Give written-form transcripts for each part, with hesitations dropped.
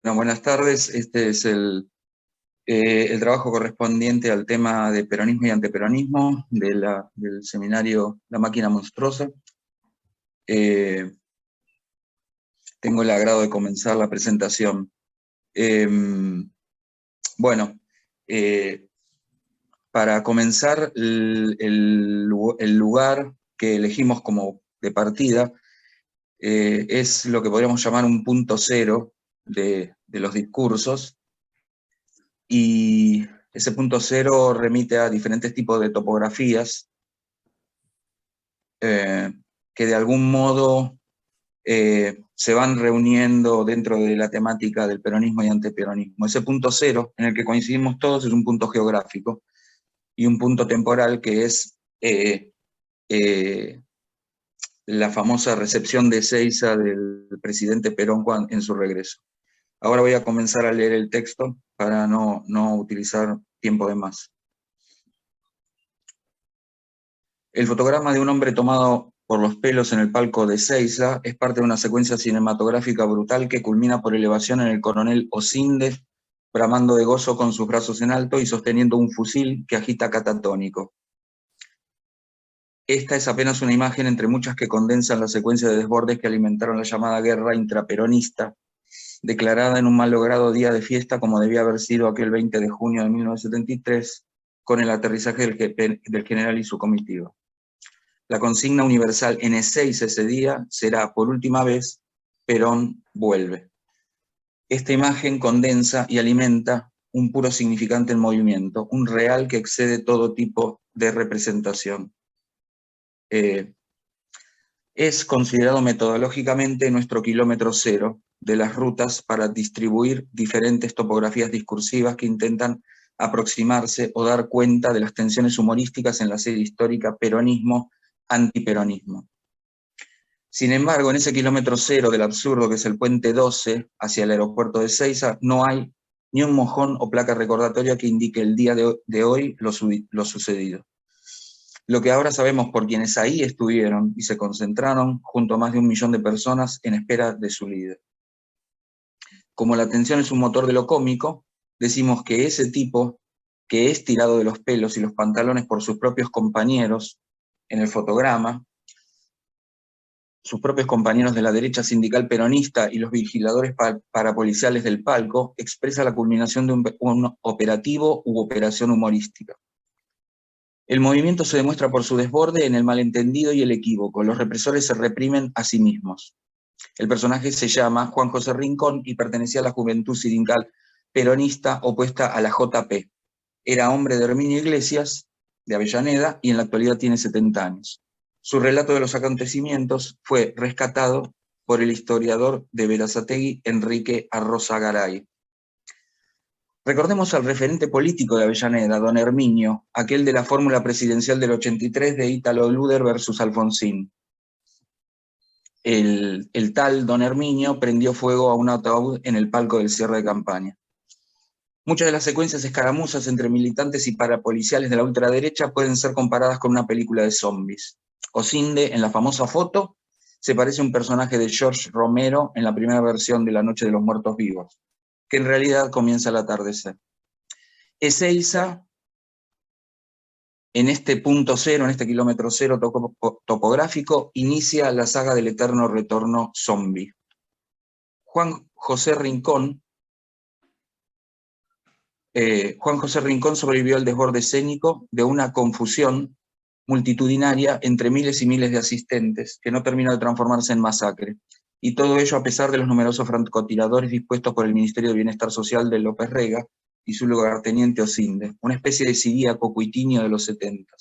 Bueno, buenas tardes. Este es el trabajo correspondiente al tema de peronismo y antiperonismo del seminario La Máquina Monstruosa. Tengo el agrado de comenzar la presentación. Bueno, para comenzar, el lugar que elegimos como de partida es lo que podríamos llamar un punto cero de los discursos, y ese punto cero remite a diferentes tipos de topografías que de algún modo se van reuniendo dentro de la temática del peronismo y antiperonismo. Ese punto cero en el que coincidimos todos es un punto geográfico y un punto temporal que es la famosa recepción de Ezeiza del presidente Perón en su regreso. Ahora voy a comenzar a leer el texto para no utilizar tiempo de más. El fotograma de un hombre tomado por los pelos en el palco de Ezeiza es parte de una secuencia cinematográfica brutal que culmina por elevación en el coronel Osinde, bramando de gozo con sus brazos en alto y sosteniendo un fusil que agita catatónico. Esta es apenas una imagen entre muchas que condensan la secuencia de desbordes que alimentaron la llamada guerra intraperonista, declarada en un malogrado día de fiesta como debía haber sido aquel 20 de junio de 1973, con el aterrizaje del general y su comitiva. La consigna universal en Ezeiza ese día será, por última vez, Perón vuelve. Esta imagen condensa y alimenta un puro significante en movimiento, un real que excede todo tipo de representación. Es considerado metodológicamente nuestro kilómetro cero de las rutas para distribuir diferentes topografías discursivas que intentan aproximarse o dar cuenta de las tensiones humorísticas en la serie histórica peronismo-antiperonismo. Sin embargo, en ese kilómetro cero del absurdo que es el puente 12 hacia el aeropuerto de Ezeiza, no hay ni un mojón o placa recordatoria que indique el día de hoy lo sucedido. Lo que ahora sabemos por quienes ahí estuvieron y se concentraron junto a más de 1 millón de personas en espera de su líder. Como la atención es un motor de lo cómico, decimos que ese tipo que es tirado de los pelos y los pantalones por sus propios compañeros en el fotograma, sus propios compañeros de la derecha sindical peronista y los vigiladores parapoliciales del palco, expresa la culminación de un operativo u operación humorística. El movimiento se demuestra por su desborde en el malentendido y el equívoco. Los represores se reprimen a sí mismos. El personaje se llama Juan José Rincón y pertenecía a la juventud sindical peronista opuesta a la JP. Era hombre de Herminio Iglesias, de Avellaneda, y en la actualidad tiene 70 años. Su relato de los acontecimientos fue rescatado por el historiador de Berazategui, Enrique Arrozagaray. Recordemos al referente político de Avellaneda, don Herminio, aquel de la fórmula presidencial del 83 de Ítalo Luder versus Alfonsín. El tal don Herminio prendió fuego a un ataúd en el palco del cierre de campaña. Muchas de las secuencias escaramuzas entre militantes y parapoliciales de la ultraderecha pueden ser comparadas con una película de zombies. Osinde, en la famosa foto, se parece a un personaje de George Romero en la primera versión de La Noche de los Muertos Vivos, que en realidad comienza al atardecer. Ezeiza, en este punto cero, en este kilómetro cero topográfico, inicia la saga del eterno retorno zombie. Juan José Rincón sobrevivió al desborde escénico de una confusión multitudinaria entre miles y miles de asistentes que no terminó de transformarse en masacre. Y todo ello a pesar de los numerosos francotiradores dispuestos por el Ministerio de Bienestar Social de López Rega y su lugarteniente Osinde, una especie de siríaco cuitinio de los 70.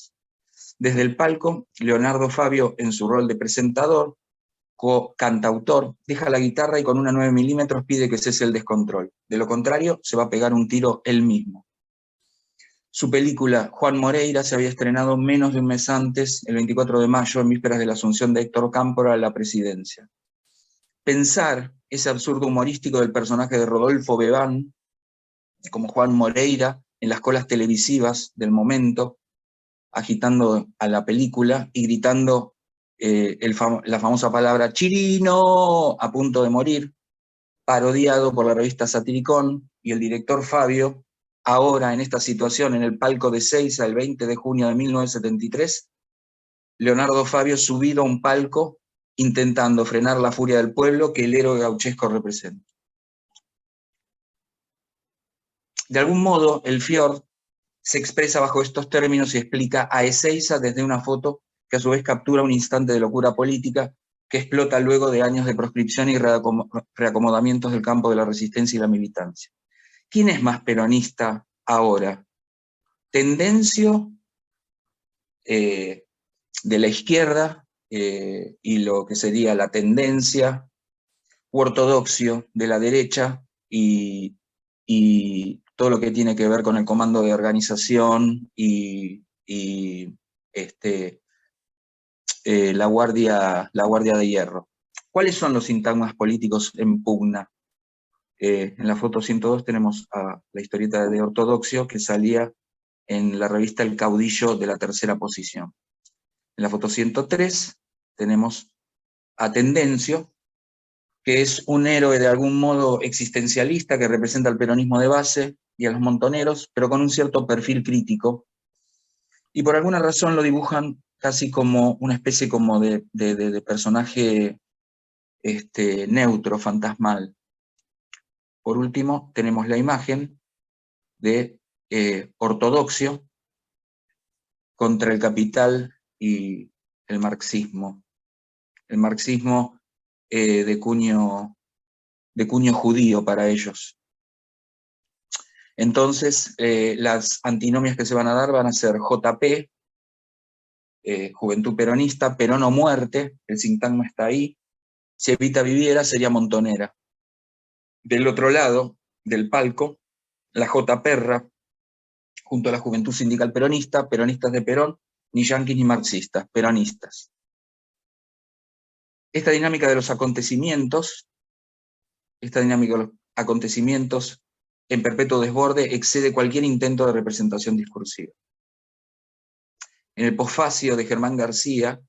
Desde el palco, Leonardo Fabio, en su rol de presentador, cantautor, deja la guitarra y con una 9 milímetros pide que cese el descontrol. De lo contrario, se va a pegar un tiro él mismo. Su película Juan Moreira se había estrenado menos de un mes antes, el 24 de mayo, en vísperas de la asunción de Héctor Cámpora a la presidencia. Pensar ese absurdo humorístico del personaje de Rodolfo Bebán, como Juan Moreira, en las colas televisivas del momento, agitando a la película y gritando la famosa palabra «Chirino», a punto de morir, parodiado por la revista Satiricón, y el director Fabio, ahora en esta situación, en el palco de Ezeiza, el 20 de junio de 1973, Leonardo Fabio subido a un palco intentando frenar la furia del pueblo que el héroe gauchesco representa. De algún modo, el Fjord se expresa bajo estos términos y explica a Ezeiza desde una foto que a su vez captura un instante de locura política que explota luego de años de proscripción y reacomodamientos del campo de la resistencia y la militancia. ¿Quién es más peronista ahora? ¿Tendencio de la izquierda y lo que sería la tendencia, u ortodoxio de la derecha y todo lo que tiene que ver con el comando de organización y la guardia de hierro? ¿Cuáles son los sintagmas políticos en pugna? En la foto 102 tenemos a la historieta de Ortodoxio que salía en la revista El Caudillo de la tercera posición. En la foto 103 tenemos a Tendencio, que es un héroe de algún modo existencialista que representa al peronismo de base y a los montoneros, pero con un cierto perfil crítico. Y por alguna razón lo dibujan casi como una especie como de personaje neutro, fantasmal. Por último, tenemos la imagen de Ortodoxio contra el capital y el marxismo. El marxismo de cuño judío para ellos. Entonces, las antinomias que se van a dar van a ser JP, Juventud Peronista, Perón o Muerte, el sintagma está ahí. Si Evita viviera, sería Montonera. Del otro lado del palco, la J Perra, junto a la Juventud Sindical Peronista, peronistas de Perón, ni yanquis ni marxistas, peronistas. Esta dinámica de los acontecimientos en perpetuo desborde excede cualquier intento de representación discursiva. En el posfacio de Germán García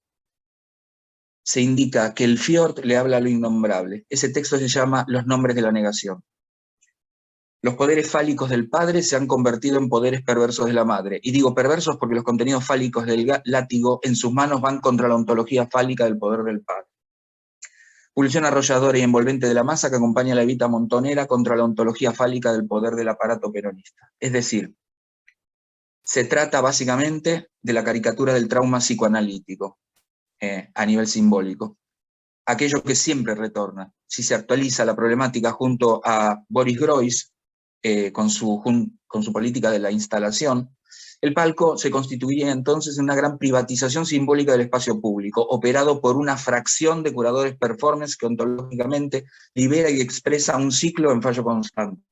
se indica que el Fjord le habla a lo innombrable. Ese texto se llama Los nombres de la negación. Los poderes fálicos del padre se han convertido en poderes perversos de la madre. Y digo perversos porque los contenidos fálicos del látigo en sus manos van contra la ontología fálica del poder del padre. Pulsión arrolladora y envolvente de la masa que acompaña a la Evita montonera contra la ontología fálica del poder del aparato peronista. Es decir, se trata básicamente de la caricatura del trauma psicoanalítico a nivel simbólico. Aquello que siempre retorna. Si se actualiza la problemática junto a Boris Groys, con su política de la instalación, el palco se constituiría entonces en una gran privatización simbólica del espacio público, operado por una fracción de curadores performance que ontológicamente libera y expresa un ciclo en fallo constante.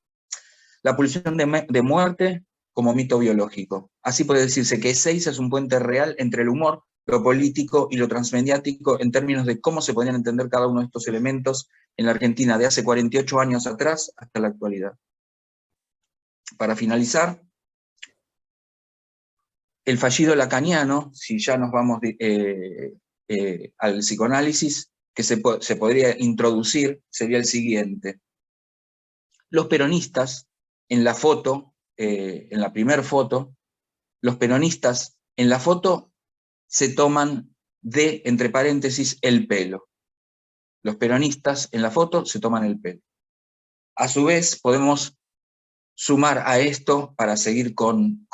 La pulsión de muerte como mito biológico. Así puede decirse que Ezeiza es un puente real entre el humor, lo político y lo transmediático en términos de cómo se podían entender cada uno de estos elementos en la Argentina de hace 48 años atrás hasta la actualidad. Para finalizar, el fallido lacaniano, si ya nos vamos al psicoanálisis, que se podría introducir, sería el siguiente. Los peronistas, en la foto, en la primera foto, los peronistas en la foto se toman de, entre paréntesis, el pelo. Los peronistas en la foto se toman el pelo. A su vez, podemos sumar a esto, para seguir con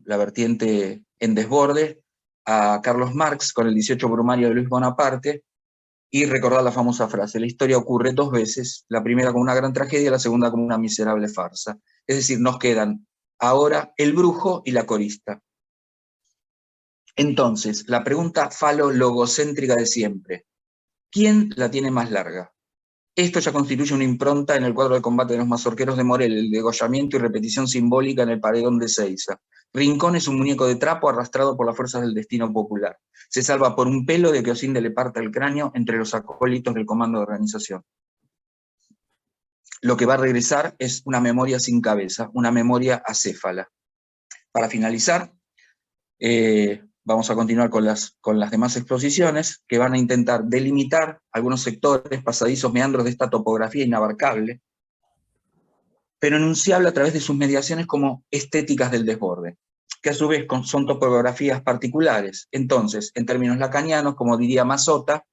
la vertiente en desborde, a Carlos Marx con el 18 Brumario de Luis Bonaparte, y recordar la famosa frase: la historia ocurre dos veces, la primera como una gran tragedia, la segunda como una miserable farsa. Es decir, nos quedan ahora el brujo y la corista. Entonces, la pregunta falo-logocéntrica de siempre: ¿quién la tiene más larga? Esto ya constituye una impronta en el cuadro de combate de los mazorqueros de Morel, el degollamiento y repetición simbólica en el paredón de Ezeiza. Rincón es un muñeco de trapo arrastrado por las fuerzas del destino popular. Se salva por un pelo de que Osinde le parta el cráneo entre los acólitos del comando de organización. Lo que va a regresar es una memoria sin cabeza, una memoria acéfala. Para finalizar, vamos a continuar con las demás exposiciones, que van a intentar delimitar algunos sectores, pasadizos, meandros de esta topografía inabarcable, pero enunciable a través de sus mediaciones como estéticas del desborde, que a su vez son topografías particulares. Entonces, en términos lacanianos, como diría Mazzotta,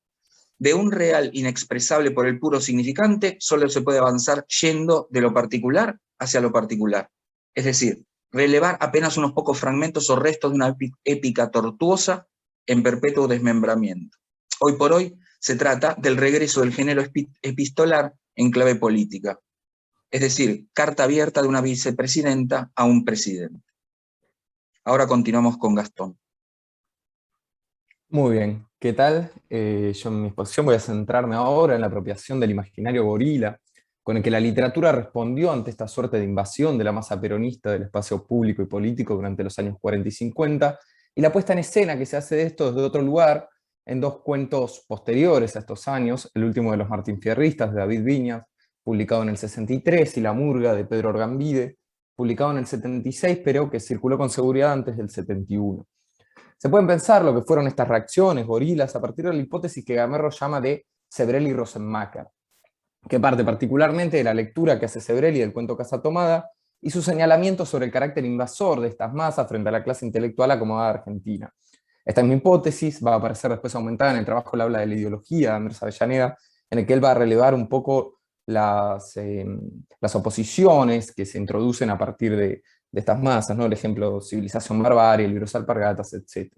de un real inexpresable por el puro significante, solo se puede avanzar yendo de lo particular hacia lo particular. Es decir, relevar apenas unos pocos fragmentos o restos de una épica tortuosa en perpetuo desmembramiento. Hoy por hoy se trata del regreso del género epistolar en clave política, es decir, carta abierta de una vicepresidenta a un presidente. Ahora continuamos con Gastón. Muy bien, ¿qué tal? Yo en mi exposición voy a centrarme ahora en la apropiación del imaginario gorila, con el que la literatura respondió ante esta suerte de invasión de la masa peronista del espacio público y político durante los años 40 y 50, y la puesta en escena que se hace de esto desde otro lugar, en dos cuentos posteriores a estos años, el último de los martinfierristas de David Viñas, publicado en el 63, y La Murga de Pedro Orgambide, publicado en el 76, pero que circuló con seguridad antes del 71. Se pueden pensar lo que fueron estas reacciones gorilas a partir de la hipótesis que Gamerro llama de Sebrelli-Rosenmacher, que parte particularmente de la lectura que hace Sebrelli del cuento Casa Tomada y su señalamiento sobre el carácter invasor de estas masas frente a la clase intelectual acomodada argentina. Esta misma hipótesis va a aparecer después aumentada en el trabajo que habla de la ideología de Andrés Avellaneda, en el que él va a relevar un poco las oposiciones que se introducen a partir de estas masas, ¿no? El ejemplo, civilización barbarie, libros alpargatas, etc.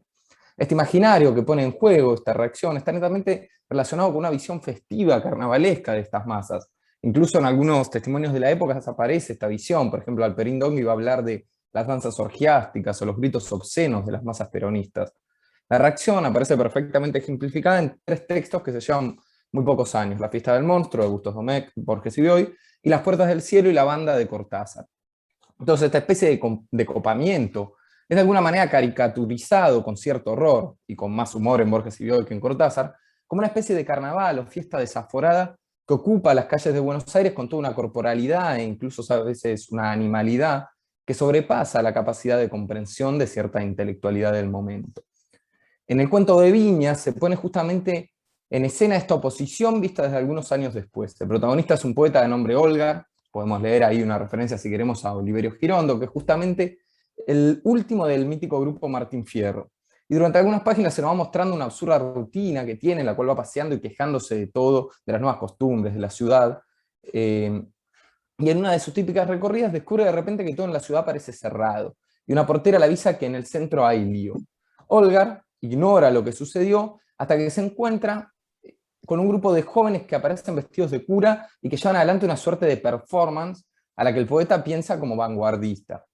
Este imaginario que pone en juego esta reacción está netamente relacionado con una visión festiva, carnavalesca de estas masas. Incluso en algunos testimonios de la época desaparece esta visión. Por ejemplo, Alperín Dongui va a hablar de las danzas orgiásticas o los gritos obscenos de las masas peronistas. La reacción aparece perfectamente ejemplificada en tres textos que se llevan muy pocos años: La fiesta del monstruo, de Bustos Domecq, Borges y Bioy, y Las puertas del cielo y la banda, de Cortázar. Entonces, esta especie de copamiento es de alguna manera caricaturizado con cierto horror, y con más humor en Borges y Bioy que en Cortázar, como una especie de carnaval o fiesta desaforada que ocupa las calles de Buenos Aires con toda una corporalidad e incluso a veces una animalidad que sobrepasa la capacidad de comprensión de cierta intelectualidad del momento. En el cuento de Viñas se pone justamente en escena esta oposición vista desde algunos años después. El protagonista es un poeta de nombre Olga. Podemos leer ahí una referencia, si queremos, a Oliverio Girondo, que es justamente el último del mítico grupo Martín Fierro. Y durante algunas páginas se nos va mostrando una absurda rutina que tiene, en la cual va paseando y quejándose de todo, de las nuevas costumbres, de la ciudad. Y en una de sus típicas recorridas descubre de repente que todo en la ciudad parece cerrado, y una portera le avisa que en el centro hay lío. Olga ignora lo que sucedió hasta que se encuentra con un grupo de jóvenes que aparecen vestidos de cura y que llevan adelante una suerte de performance a la que el poeta piensa como vanguardista.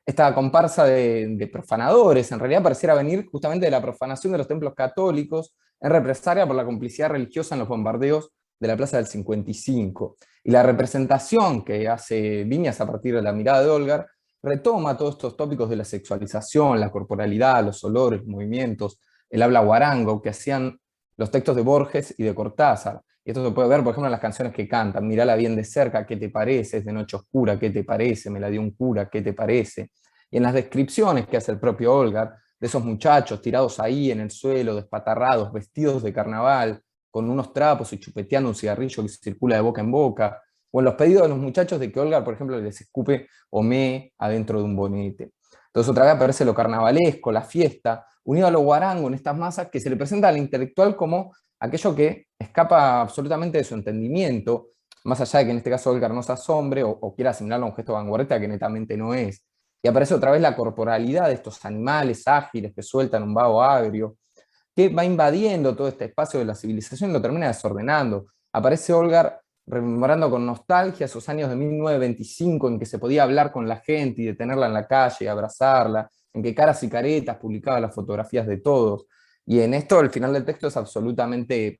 Esta comparsa de profanadores en realidad pareciera venir justamente de la profanación de los templos católicos en represalia por la complicidad religiosa en los bombardeos de la Plaza del 55. Y la representación que hace Viñas a partir de la mirada de Olgar retoma todos estos tópicos de la sexualización, la corporalidad, los olores, los movimientos, el habla guarango que hacían los textos de Borges y de Cortázar. Y esto se puede ver, por ejemplo, en las canciones que cantan. Mirala bien de cerca, ¿qué te parece? Es de noche oscura, ¿qué te parece? Me la dio un cura, ¿qué te parece? Y en las descripciones que hace el propio Olgar, de esos muchachos tirados ahí en el suelo, despatarrados, vestidos de carnaval, con unos trapos y chupeteando un cigarrillo que circula de boca en boca, o en los pedidos de los muchachos de que Olgar, por ejemplo, les escupe o mee adentro de un bonete. Entonces otra vez aparece lo carnavalesco, la fiesta, unido a lo guarango en estas masas que se le presenta al intelectual como aquello que escapa absolutamente de su entendimiento, más allá de que en este caso Olgar no se asombre o quiera asimilarlo a un gesto vanguardista que netamente no es. Y aparece otra vez la corporalidad de estos animales ágiles que sueltan un vaho agrio, que va invadiendo todo este espacio de la civilización y lo termina desordenando. Aparece Olgar rememorando con nostalgia esos años de 1925 en que se podía hablar con la gente y detenerla en la calle y abrazarla, en que Caras y Caretas publicaba las fotografías de todos. Y en esto el final del texto es absolutamente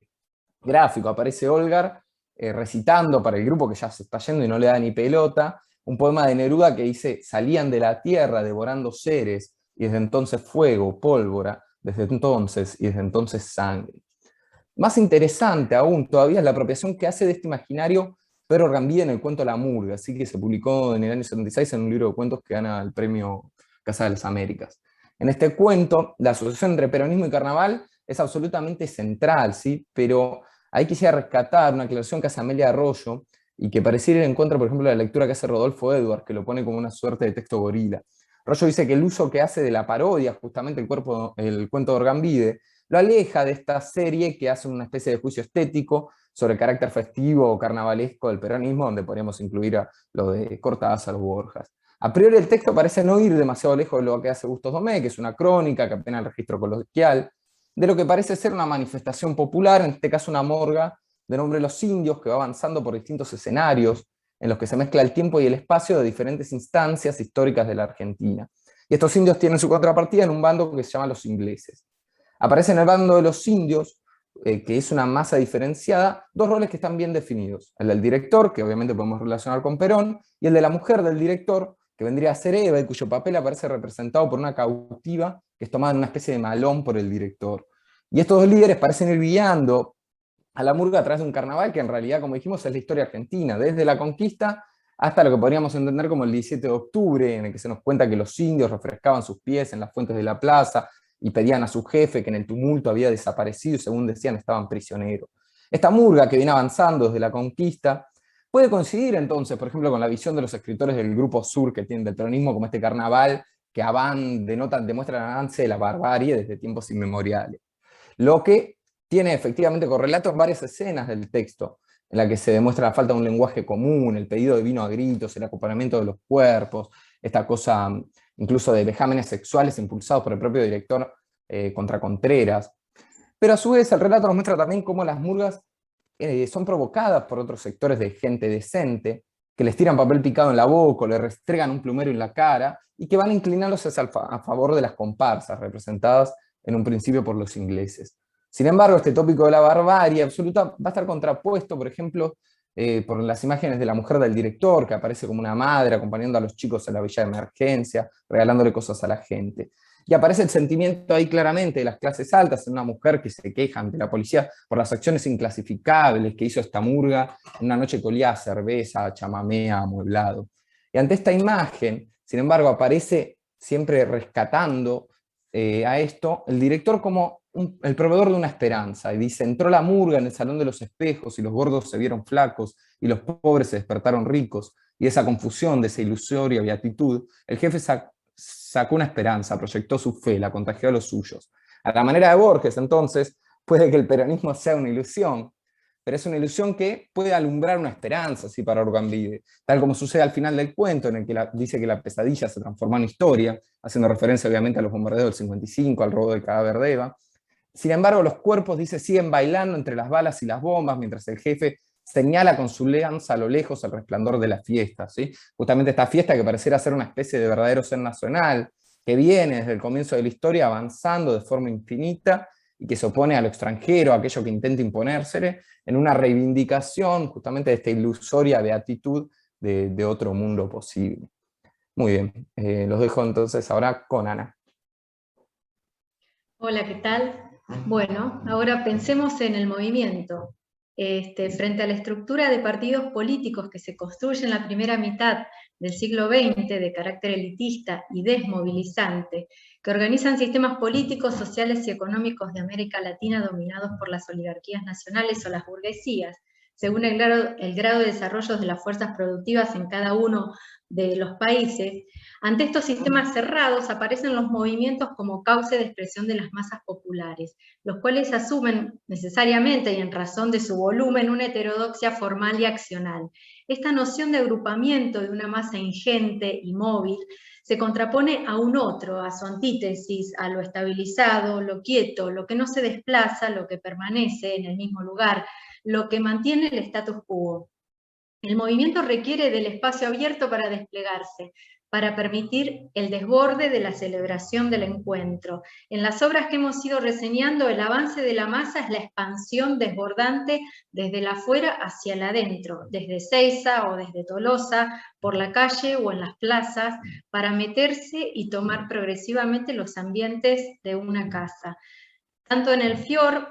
gráfico. Aparece Olgar recitando para el grupo que ya se está yendo y no le da ni pelota, un poema de Neruda que dice: salían de la tierra devorando seres, y desde entonces fuego, pólvora, desde entonces y desde entonces sangre. Más interesante aún todavía es la apropiación que hace de este imaginario Pedro Orgambide en el cuento La Murga, así que se publicó en el año 76 en un libro de cuentos que gana el premio Casa de las Américas. En este cuento, la asociación entre peronismo y carnaval es absolutamente central, ¿sí? Pero ahí quisiera rescatar una aclaración que hace Amelia Arroyo, y que pareciera ir en contra, por ejemplo, de la lectura que hace Rodolfo Edwards, que lo pone como una suerte de texto gorila. Arroyo dice que el uso que hace de la parodia, justamente el cuento de Orgambide, lo aleja de esta serie que hace una especie de juicio estético sobre el carácter festivo o carnavalesco del peronismo, donde podríamos incluir a lo de Cortázar o Borjas. A priori el texto parece no ir demasiado lejos de lo que hace Bustos Domé, que es una crónica que apena el registro coloquial, de lo que parece ser una manifestación popular, en este caso una morga, de nombre Los Indios, que va avanzando por distintos escenarios, en los que se mezcla el tiempo y el espacio de diferentes instancias históricas de la Argentina. Y estos indios tienen su contrapartida en un bando que se llama los ingleses. Aparece en el bando de los indios, que es una masa diferenciada, dos roles que están bien definidos. El del director, que obviamente podemos relacionar con Perón, y el de la mujer del director, que vendría a ser Eva, y cuyo papel aparece representado por una cautiva que es tomada en una especie de malón por el director. Y estos dos líderes parecen ir guiando a la murga a través de un carnaval que en realidad, como dijimos, es la historia argentina, desde la conquista hasta lo que podríamos entender como el 17 de octubre, en el que se nos cuenta que los indios refrescaban sus pies en las fuentes de la plaza y pedían a su jefe, que en el tumulto había desaparecido y según decían estaban prisioneros. Esta murga que viene avanzando desde la conquista puede coincidir entonces, por ejemplo, con la visión de los escritores del Grupo Sur que tienen del peronismo como este carnaval que demuestra el avance de la barbarie desde tiempos inmemoriales. Lo que tiene efectivamente correlato en varias escenas del texto, en la que se demuestra la falta de un lenguaje común, el pedido de vino a gritos, el acompañamiento de los cuerpos, esta cosa incluso de vejámenes sexuales impulsados por el propio director contra Contreras. Pero a su vez el relato nos muestra también cómo las murgas son provocadas por otros sectores de gente decente, que les tiran papel picado en la boca, o le restregan un plumero en la cara, y que van inclinándose a favor de las comparsas, representadas en un principio por los ingleses. Sin embargo, este tópico de la barbarie absoluta va a estar contrapuesto, por ejemplo, por las imágenes de la mujer del director, que aparece como una madre acompañando a los chicos en la villa de emergencia, regalándole cosas a la gente. Y aparece el sentimiento ahí claramente de las clases altas, en una mujer que se queja ante la policía por las acciones inclasificables que hizo esta murga en una noche que olía a cerveza, a chamamé, a amueblado. Y ante esta imagen, sin embargo, aparece siempre rescatando a esto el director como el proveedor de una esperanza, y dice: entró la murga en el salón de los espejos y los gordos se vieron flacos y los pobres se despertaron ricos, y esa confusión, de esa ilusoria beatitud, el jefe sacó una esperanza, proyectó su fe, la contagió a los suyos. A la manera de Borges, entonces, puede que el peronismo sea una ilusión, pero es una ilusión que puede alumbrar una esperanza, ¿sí?, para Orgambide, tal como sucede al final del cuento, en el que dice que la pesadilla se transformó en historia, haciendo referencia obviamente a los bombardeos del 55, al robo del cadáver de Eva. Sin embargo, los cuerpos, dice, siguen bailando entre las balas y las bombas, mientras el jefe señala con su lanza a lo lejos el resplandor de la fiesta, ¿sí? Justamente esta fiesta que pareciera ser una especie de verdadero ser nacional, que viene desde el comienzo de la historia avanzando de forma infinita y que se opone a lo extranjero, a aquello que intenta imponérsele, en una reivindicación justamente de esta ilusoria beatitud de otro mundo posible. Muy bien, los dejo entonces ahora con Ana. Hola, ¿qué tal? Bueno, ahora pensemos en el movimiento. Frente a la estructura de partidos políticos que se construye en la primera mitad del siglo XX, de carácter elitista y desmovilizante, que organizan sistemas políticos, sociales y económicos de América Latina dominados por las oligarquías nacionales o las burguesías, según el grado de desarrollo de las fuerzas productivas en cada uno de los países. Ante estos sistemas cerrados aparecen los movimientos como cauce de expresión de las masas populares, los cuales asumen necesariamente y en razón de su volumen una heterodoxia formal y accional. Esta noción de agrupamiento de una masa ingente y móvil se contrapone a un otro, a su antítesis, a lo estabilizado, lo quieto, lo que no se desplaza, lo que permanece en el mismo lugar, lo que mantiene el status quo. El movimiento requiere del espacio abierto para desplegarse, para permitir el desborde de la celebración del encuentro. En las obras que hemos ido reseñando, el avance de la masa es la expansión desbordante desde la afuera hacia el adentro, desde Ezeiza o desde Tolosa, por la calle o en las plazas, para meterse y tomar progresivamente los ambientes de una casa. Tanto en el Fior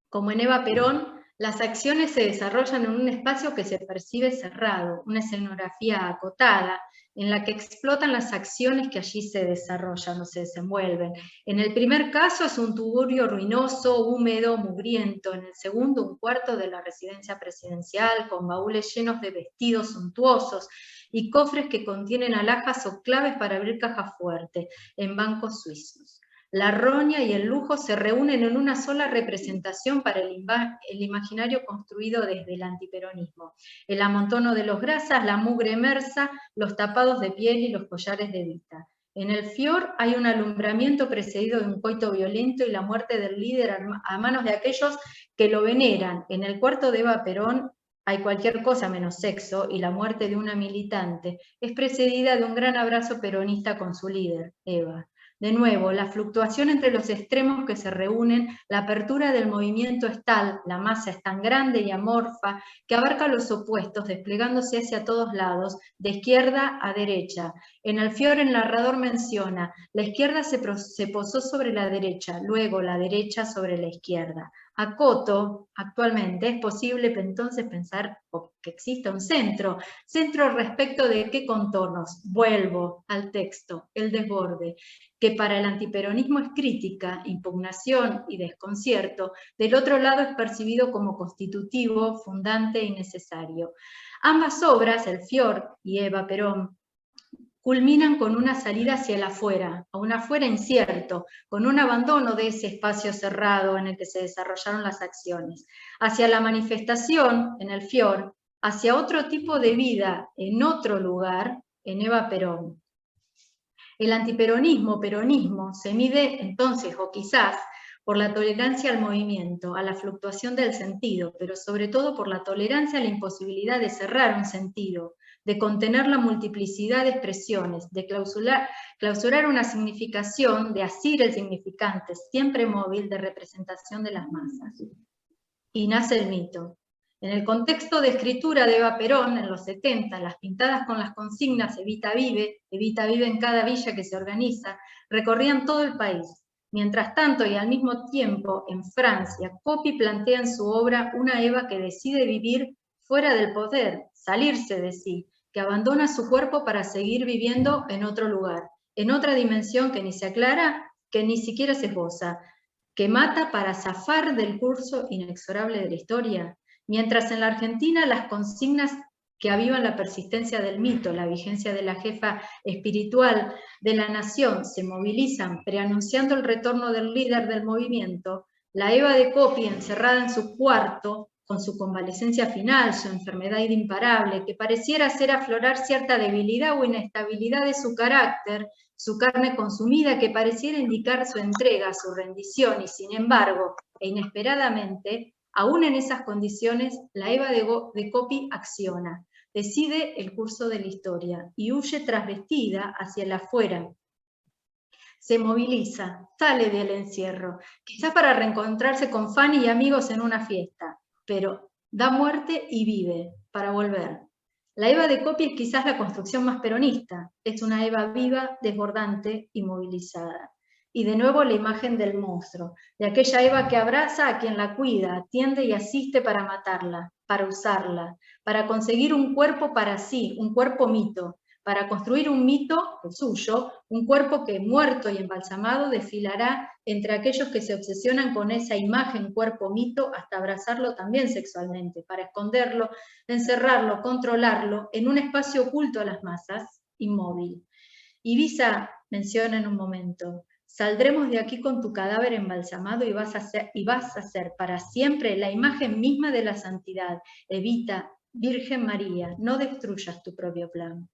como en Eva Perón, Las acciones se desarrollan en un espacio que se percibe cerrado, una escenografía acotada, en la que explotan las acciones que allí se desarrollan o se desenvuelven. En el primer caso es un tugurio ruinoso, húmedo, mugriento. En el segundo, un cuarto de la residencia presidencial, con baúles llenos de vestidos suntuosos y cofres que contienen alhajas o claves para abrir cajas fuertes, en bancos suizos. La roña y el lujo se reúnen en una sola representación para el imaginario construido desde el antiperonismo. El amontono de los grasas, la mugre emersa, los tapados de piel y los collares de Evita. En el Fior hay un alumbramiento precedido de un coito violento y la muerte del líder a manos de aquellos que lo veneran. En el cuarto de Eva Perón hay cualquier cosa menos sexo, y la muerte de una militante es precedida de un gran abrazo peronista con su líder, Eva. De nuevo, la fluctuación entre los extremos que se reúnen, la apertura del movimiento es tal, la masa es tan grande y amorfa, que abarca los opuestos, desplegándose hacia todos lados, de izquierda a derecha. En el Fior el narrador menciona, la izquierda se posó sobre la derecha, luego la derecha sobre la izquierda. Acoto, actualmente, es posible entonces pensar que exista un centro. ¿Centro respecto de qué contornos? Vuelvo al texto, el desborde, que para el antiperonismo es crítica, impugnación y desconcierto, del otro lado es percibido como constitutivo, fundante y necesario. Ambas obras, el Fior y Eva Perón, culminan con una salida hacia el afuera, a un afuera incierto, con un abandono de ese espacio cerrado en el que se desarrollaron las acciones, hacia la manifestación, en el Fior, hacia otro tipo de vida, en otro lugar, en Eva Perón. El antiperonismo se mide entonces, o quizás, por la tolerancia al movimiento, a la fluctuación del sentido, pero sobre todo por la tolerancia a la imposibilidad de cerrar un sentido, de contener la multiplicidad de expresiones, de clausurar una significación, de asir el significante, siempre móvil, de representación de las masas. Y nace el mito. En el contexto de escritura de Eva Perón, en los 70, las pintadas con las consignas Evita vive en cada villa que se organiza, recorrían todo el país. Mientras tanto, y al mismo tiempo, en Francia, Coppi plantea en su obra una Eva que decide vivir fuera del poder, salirse de sí, que abandona su cuerpo para seguir viviendo en otro lugar, en otra dimensión que ni se aclara, que ni siquiera se esboza, que mata para zafar del curso inexorable de la historia. Mientras en la Argentina las consignas que avivan la persistencia del mito, la vigencia de la jefa espiritual de la nación, se movilizan preanunciando el retorno del líder del movimiento, la Eva de Coppi, encerrada en su cuarto, con su convalecencia final, su enfermedad imparable, que pareciera hacer aflorar cierta debilidad o inestabilidad de su carácter, su carne consumida, que pareciera indicar su entrega, su rendición, y sin embargo, e inesperadamente, aún en esas condiciones, la Eva de Coppi acciona, decide el curso de la historia y huye trasvestida hacia el afuera. Se moviliza, sale del encierro, quizás para reencontrarse con Fanny y amigos en una fiesta, pero da muerte y vive para volver. La Eva de Coppi es quizás la construcción más peronista, es una Eva viva, desbordante y movilizada. Y de nuevo la imagen del monstruo, de aquella Eva que abraza a quien la cuida, atiende y asiste para matarla, para usarla, para conseguir un cuerpo para sí, un cuerpo mito, para construir un mito, el suyo, un cuerpo que muerto y embalsamado desfilará entre aquellos que se obsesionan con esa imagen cuerpo-mito hasta abrazarlo también sexualmente, para esconderlo, encerrarlo, controlarlo en un espacio oculto a las masas, inmóvil. Ibiza menciona en un momento, saldremos de aquí con tu cadáver embalsamado y vas a ser para siempre la imagen misma de la santidad. Evita, Virgen María, no destruyas tu propio plan.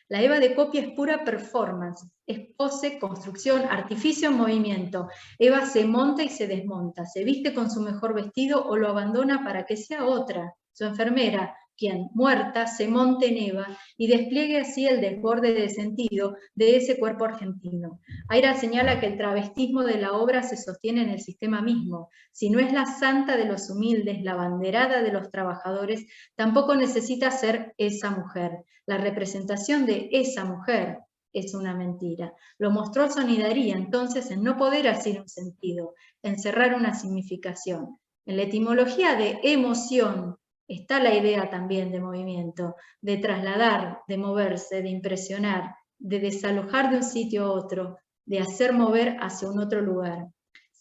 La Eva de Coppi es pura performance, es pose, construcción, artificio en movimiento. Eva se monta y se desmonta, se viste con su mejor vestido o lo abandona para que sea otra, su enfermera, quien, muerta, se monte en Eva y despliegue así el desborde de sentido de ese cuerpo argentino. Aira señala que el travestismo de la obra se sostiene en el sistema mismo. Si no es la santa de los humildes, la banderada de los trabajadores, tampoco necesita ser esa mujer. La representación de esa mujer es una mentira. Lo monstruoso anidaría entonces en no poder hacer un sentido, en cerrar una significación. En la etimología de emoción está la idea también de movimiento, de trasladar, de moverse, de impresionar, de desalojar de un sitio a otro, de hacer mover hacia un otro lugar.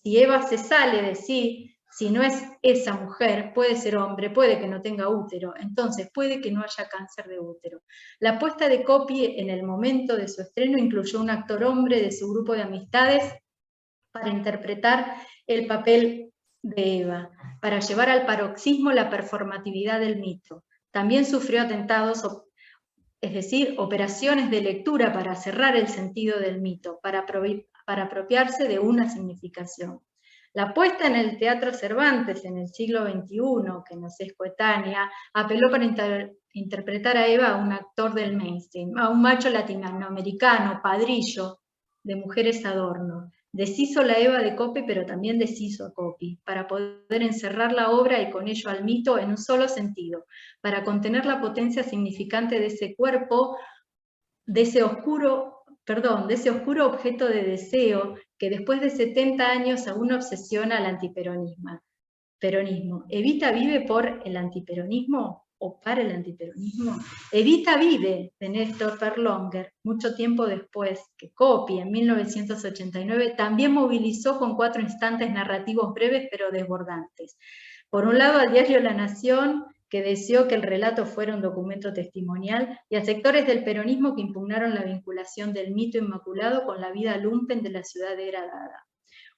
Si Eva se sale de sí, si no es esa mujer, puede ser hombre, puede que no tenga útero, entonces puede que no haya cáncer de útero. La apuesta de Coppi en el momento de su estreno incluyó un actor hombre de su grupo de amistades para interpretar el papel de Eva, para llevar al paroxismo la performatividad del mito. También sufrió atentados, es decir, operaciones de lectura para cerrar el sentido del mito, para apropiarse de una significación. La puesta en el Teatro Cervantes en el siglo XXI, que nos es coetánea, apeló para interpretar a Eva a un actor del mainstream, a un macho latinoamericano, padrillo, de mujeres adorno. Deshizo la Eva de Coppi, pero también deshizo a Coppi, para poder encerrar la obra y con ello al mito en un solo sentido, para contener la potencia significante de ese cuerpo, de ese oscuro objeto de deseo que después de 70 años aún obsesiona al antiperonismo. ¿Evita vive por el antiperonismo o para el antiperonismo? Evita vive, de Néstor Perlonger, mucho tiempo después que Coppi, en 1989, también movilizó con 4 instantes narrativos breves pero desbordantes. Por un lado, al diario La Nación, que deseó que el relato fuera un documento testimonial, y a sectores del peronismo que impugnaron la vinculación del mito inmaculado con la vida lumpen de la ciudad degradada.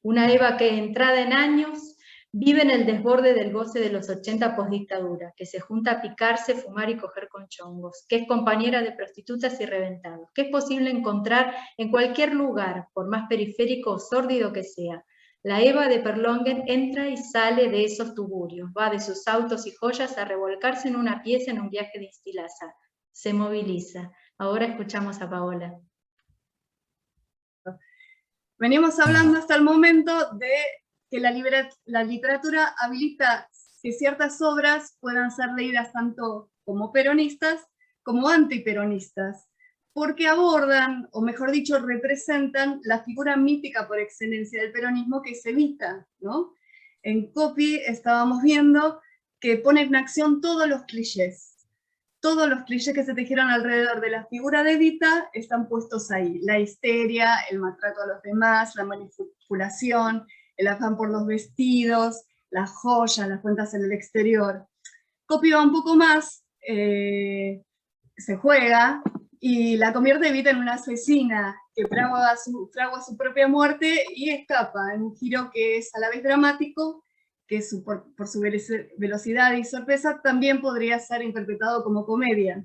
Una Eva que, entrada en años, vive en el desborde del goce de los 80 postdictadura, que se junta a picarse, fumar y coger con chongos, que es compañera de prostitutas y reventados, que es posible encontrar en cualquier lugar, por más periférico o sórdido que sea. La Eva de Perlonger entra y sale de esos tugurios, va de sus autos y joyas a revolcarse en una pieza en un viaje de Instilaza. Se moviliza. Ahora escuchamos a Paola. Venimos hablando hasta el momento de que la literatura habilita que ciertas obras puedan ser leídas tanto como peronistas como antiperonistas, porque abordan, o mejor dicho, representan la figura mítica por excelencia del peronismo que es Evita, ¿no? En Coppi estábamos viendo que pone en acción todos los clichés que se tejieron alrededor de la figura de Evita están puestos ahí. La histeria, el maltrato a los demás, la manipulación, el afán por los vestidos, las joyas, las cuentas en el exterior. Coppi va un poco más, se juega y la convierte Evita en una asesina que fragua su propia muerte y escapa en un giro que es a la vez dramático, que por su velocidad y sorpresa también podría ser interpretado como comedia.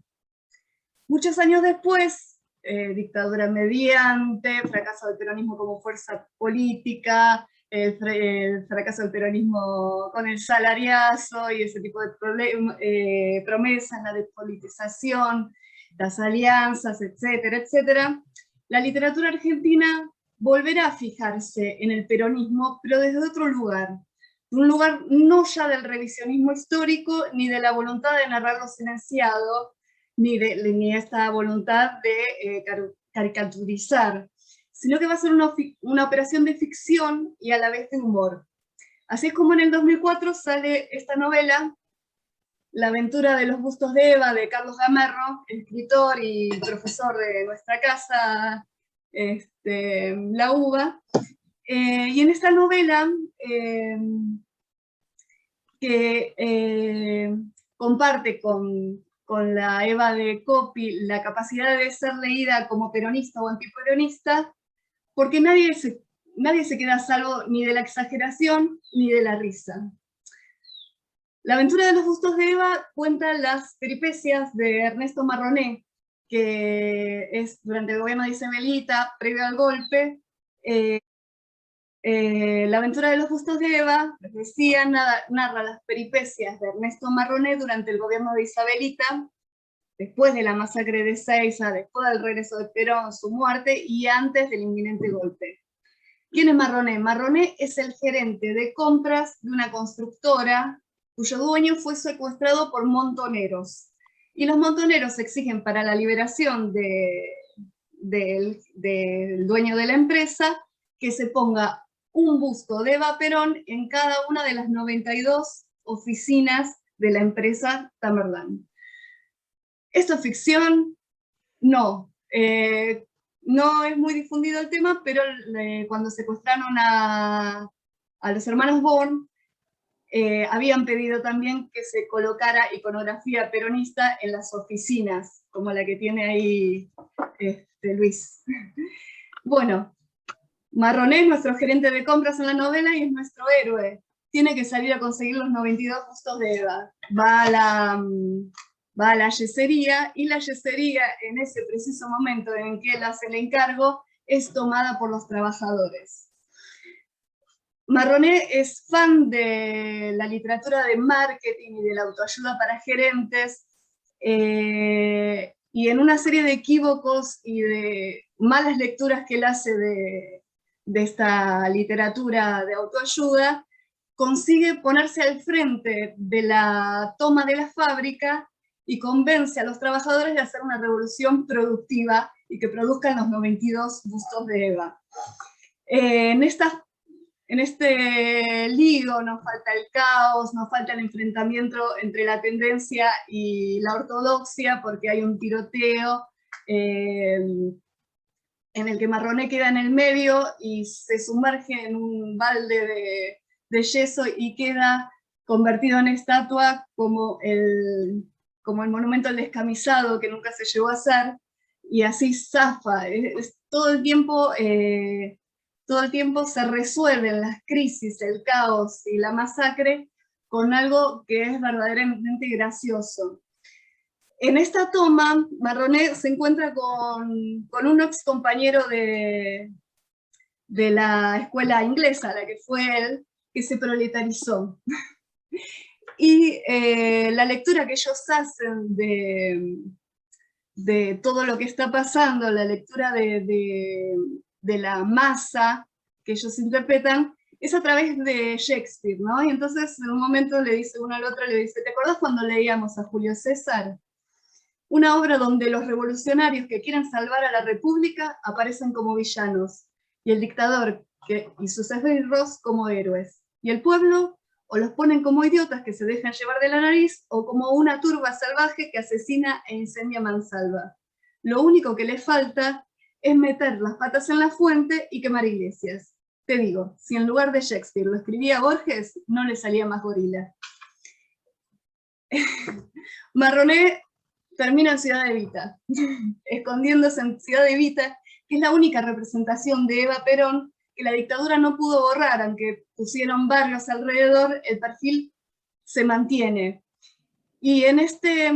Muchos años después, dictadura mediante, fracaso del peronismo como fuerza política, el fracaso del peronismo con el salariazo y ese tipo de promesas, la despolitización, las alianzas, etcétera, etcétera, la literatura argentina volverá a fijarse en el peronismo, pero desde otro lugar. Un lugar no ya del revisionismo histórico, ni de la voluntad de narrar lo silenciado, ni esta voluntad de caricaturizar, sino que va a ser una operación de ficción y a la vez de humor. Así es como en el 2004 sale esta novela, La aventura de los bustos de Eva, de Carlos Gamerro, escritor y profesor de nuestra casa, la UBA. Y en esta novela, que comparte con la Eva de Coppi la capacidad de ser leída como peronista o antiperonista, porque nadie se queda a salvo ni de la exageración ni de la risa. La aventura de los bustos de Eva cuenta las peripecias de Ernesto Marroné, que es durante el gobierno de Isabelita, previo al golpe. La aventura de los bustos de Eva, les decía, narra las peripecias de Ernesto Marroné durante el gobierno de Isabelita, después de la masacre de Ezeiza, después del regreso de Perón, su muerte, y antes del inminente golpe. ¿Quién es Marroné? Marroné es el gerente de compras de una constructora cuyo dueño fue secuestrado por montoneros. Y los montoneros exigen para la liberación del dueño de la empresa que se ponga un busto de Eva Perón en cada una de las 92 oficinas de la empresa Tamerlán. ¿Esto es ficción? No. No es muy difundido el tema, pero cuando secuestraron a los hermanos Born, habían pedido también que se colocara iconografía peronista en las oficinas, como la que tiene ahí Luis. Bueno, Marroné es nuestro gerente de compras en la novela y es nuestro héroe. Tiene que salir a conseguir los 92 bustos de Eva. Va a la yesería, y la yesería, en ese preciso momento en que él hace el encargo, es tomada por los trabajadores. Marroné es fan de la literatura de marketing y de la autoayuda para gerentes, y en una serie de equívocos y de malas lecturas que él hace de esta literatura de autoayuda, consigue ponerse al frente de la toma de la fábrica y convence a los trabajadores de hacer una revolución productiva y que produzcan los 92 bustos de Eva. En este lío nos falta el caos, nos falta el enfrentamiento entre la tendencia y la ortodoxia, porque hay un tiroteo en el que Marroné queda en el medio y se sumerge en un balde de yeso y queda convertido en estatua como el monumento al descamisado que nunca se llegó a hacer, y así zafa. Todo el tiempo se resuelven las crisis, el caos y la masacre con algo que es verdaderamente gracioso. En esta toma, Marroné se encuentra con un ex compañero de la escuela inglesa, a la que fue él, que se proletarizó. Y la lectura que ellos hacen de todo lo que está pasando, la lectura de la masa que ellos interpretan, es a través de Shakespeare, ¿no? Y entonces en un momento le dice uno al otro, le dice, ¿te acordás cuando leíamos a Julio César? Una obra donde los revolucionarios que quieren salvar a la república aparecen como villanos, y el dictador y sus esbirros como héroes, y el pueblo o los ponen como idiotas que se dejan llevar de la nariz, o como una turba salvaje que asesina e incendia a mansalva. Lo único que les falta es meter las patas en la fuente y quemar iglesias. Te digo, si en lugar de Shakespeare lo escribía Borges, no le salía más gorila. Marroné termina en Ciudad Evita, escondiéndose en Ciudad Evita, que es la única representación de Eva Perón que la dictadura no pudo borrar, aunque pusieron barrios alrededor, el perfil se mantiene. Y en este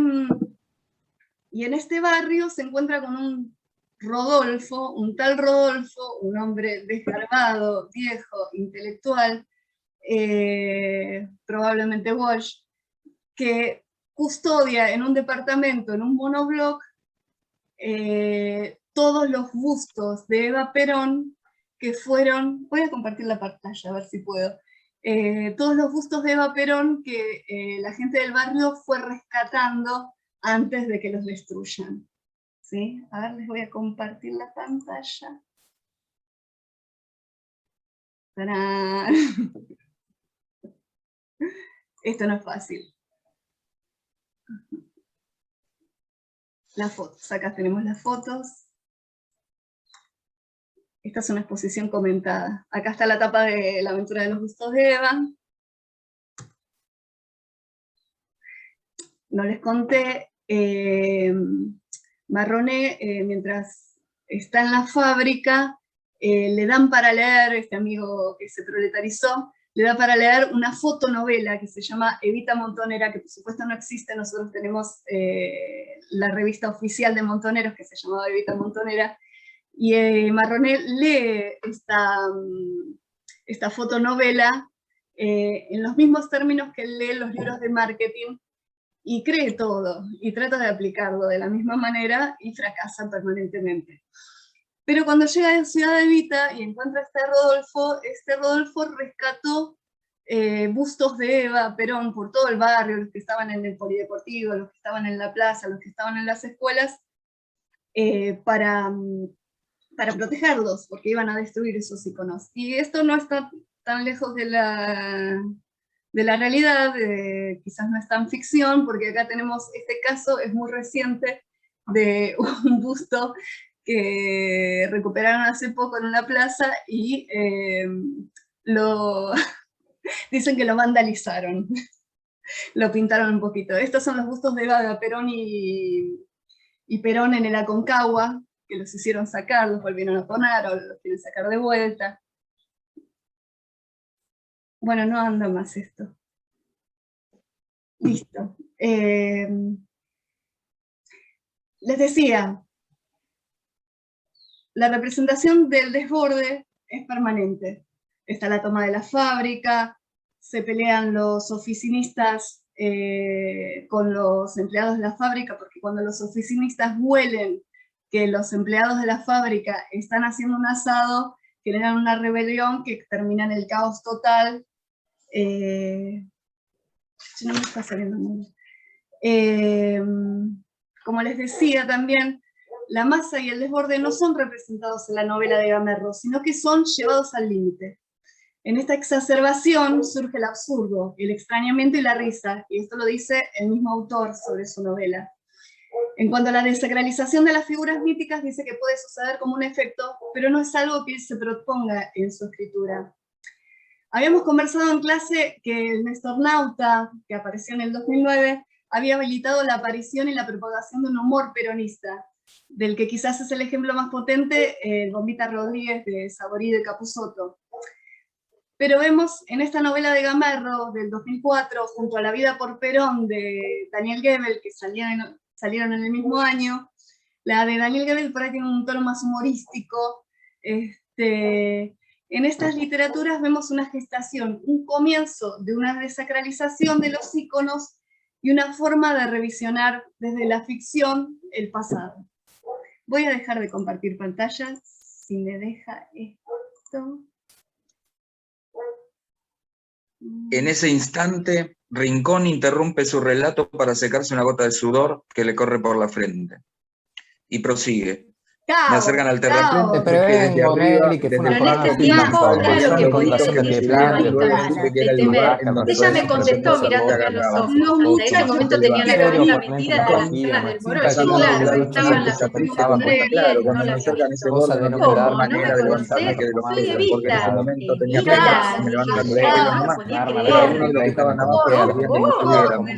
barrio se encuentra con un Rodolfo, un tal Rodolfo, un hombre desgarbado, viejo, intelectual, probablemente Walsh, que custodia en un departamento, en un monobloc, todos los bustos de Eva Perón que fueron, voy a compartir la pantalla a ver si puedo, todos los bustos de Eva Perón que la gente del barrio fue rescatando antes de que los destruyan. ¿Sí? A ver, les voy a compartir la pantalla. ¡Tarán! Esto no es fácil. Las fotos, acá tenemos las fotos. Esta es una exposición comentada. Acá está la tapa de La aventura de los bustos de Eva. No les conté, Marroné, mientras está en la fábrica, le dan para leer, este amigo que se proletarizó, le da para leer una fotonovela que se llama Evita Montonera, que por supuesto no existe. Nosotros tenemos la revista oficial de montoneros que se llamaba Evita Montonera, y Marroné lee esta fotonovela en los mismos términos que él lee los libros de marketing, y cree todo, y trata de aplicarlo de la misma manera, y fracasa permanentemente. Pero cuando llega a Ciudad Evita y encuentra a este Rodolfo rescató bustos de Eva Perón por todo el barrio, los que estaban en el polideportivo, los que estaban en la plaza, los que estaban en las escuelas, para para protegerlos, porque iban a destruir esos iconos. Y esto no está tan lejos de la realidad, quizás no es tan ficción, porque acá tenemos este caso, es muy reciente, de un busto que recuperaron hace poco en una plaza y dicen que lo vandalizaron, lo pintaron un poquito. Estos son los bustos de Eva Perón y Perón en el Aconcagua, que los hicieron sacar, los volvieron a poner, o los quieren sacar de vuelta. Bueno, no anda más esto. Listo. Les decía, la representación del desborde es permanente. Está la toma de la fábrica, se pelean los oficinistas con los empleados de la fábrica, porque cuando los oficinistas huelen que los empleados de la fábrica están haciendo un asado, generan una rebelión que termina en el caos total. No me está saliendo muy bien. Como les decía también, la masa y el desborde no son representados en la novela de Gamerro, sino que son llevados al límite. En esta exacerbación surge el absurdo, el extrañamiento y la risa, y esto lo dice el mismo autor sobre su novela. En cuanto a la desacralización de las figuras míticas, dice que puede suceder como un efecto, pero no es algo que se proponga en su escritura. Habíamos conversado en clase que el Nestornauta, que apareció en el 2009, había habilitado la aparición y la propagación de un humor peronista, del que quizás es el ejemplo más potente, Bombita Rodríguez de Saborí de Capusotto. Pero vemos en esta novela de Gamerro del 2004, junto a La vida por Perón de Daniel Goebel, que salieron en el mismo año, la de Daniel Goebel por ahí tiene un tono más humorístico. En estas literaturas vemos una gestación, un comienzo de una desacralización de los íconos y una forma de revisionar desde la ficción el pasado. Voy a dejar de compartir pantalla, si me deja esto. En ese instante, Rincón interrumpe su relato para secarse una gota de sudor que le corre por la frente. Y prosigue. Me acercan al terraplén. Te prevengo, Nelly, que fue una Pero en este tiempo, claro que podía decir ella me contestó mirándome a los ojos. Hasta ese momento tenía la cabeza metida en las piernas del morocho, y claro, estaban las opiniones Claro, cuando me acercan ese borde, no tengo manera de levantarme que de los pies, porque en ese momento tenía que me levantar los pies nomás. Algunos de los que estaban abajo querían que me subiera, me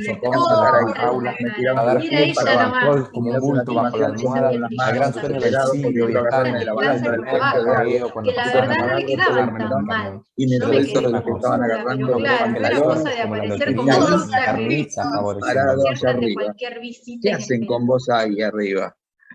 tiraban los pies para abajo, como un bulto bajo la almohada, la gran sueño del siglo y estar en el plano del mercadeo con que la verdad no le quedaba tan mal. y me Yo me suelto de quedé los que estaban agarrando pero claro, no era cosa de aparecer como dos parado allá arriba. cualquier visita. ¿Qué hacen con vos ahí arriba?